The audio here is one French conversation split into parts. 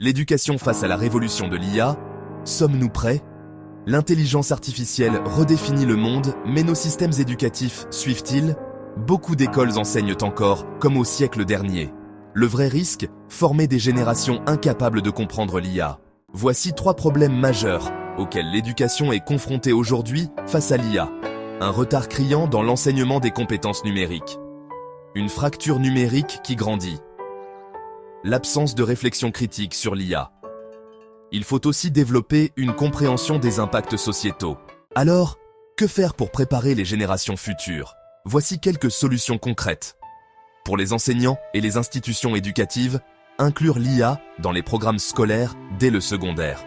L'éducation face à la révolution de l'IA, sommes-nous prêts? L'intelligence artificielle redéfinit le monde, mais nos systèmes éducatifs suivent-ils? Beaucoup d'écoles enseignent encore, comme au siècle dernier. Le vrai risque, former des générations incapables de comprendre l'IA. Voici 3 problèmes majeurs auxquels l'éducation est confrontée aujourd'hui face à l'IA. Un retard criant dans l'enseignement des compétences numériques. Une fracture numérique qui grandit. L'absence de réflexion critique sur l'IA. Il faut aussi développer une compréhension des impacts sociétaux. Alors, que faire pour préparer les générations futures? Voici quelques solutions concrètes. Pour les enseignants et les institutions éducatives, inclure l'IA dans les programmes scolaires dès le secondaire.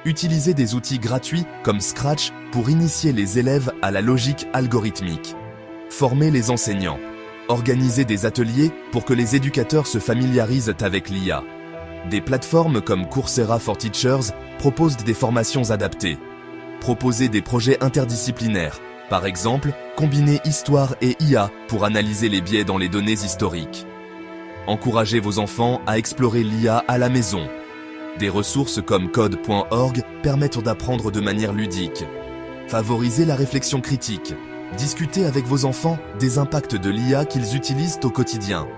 Utilisez des outils gratuits comme Scratch pour initier les élèves à la logique algorithmique. Formez les enseignants. Organisez des ateliers pour que les éducateurs se familiarisent avec l'IA. Des plateformes comme Coursera for Teachers proposent des formations adaptées. Proposez des projets interdisciplinaires. Par exemple, combinez histoire et IA pour analyser les biais dans les données historiques. Encouragez vos enfants à explorer l'IA à la maison. Des ressources comme code.org permettent d'apprendre de manière ludique. Favorisez la réflexion critique. Discutez avec vos enfants des impacts de l'IA qu'ils utilisent au quotidien.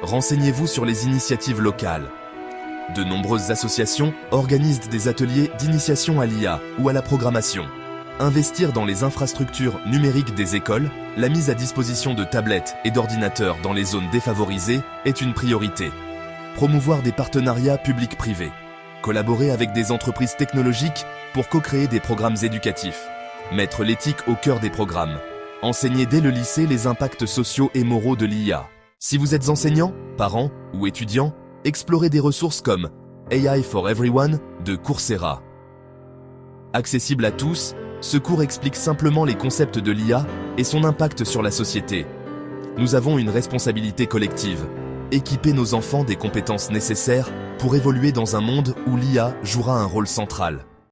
Renseignez-vous sur les initiatives locales. De nombreuses associations organisent des ateliers d'initiation à l'IA ou à la programmation. Investir dans les infrastructures numériques des écoles, la mise à disposition de tablettes et d'ordinateurs dans les zones défavorisées est une priorité. Promouvoir des partenariats publics-privés. Collaborer avec des entreprises technologiques pour co-créer des programmes éducatifs. Mettre l'éthique au cœur des programmes. Enseigner dès le lycée les impacts sociaux et moraux de l'IA. Si vous êtes enseignant, parent ou étudiant, explorez des ressources comme AI for Everyone de Coursera. Accessible à tous, ce cours explique simplement les concepts de l'IA et son impact sur la société. Nous avons une responsabilité collective. Équiper nos enfants des compétences nécessaires pour évoluer dans un monde où l'IA jouera un rôle central.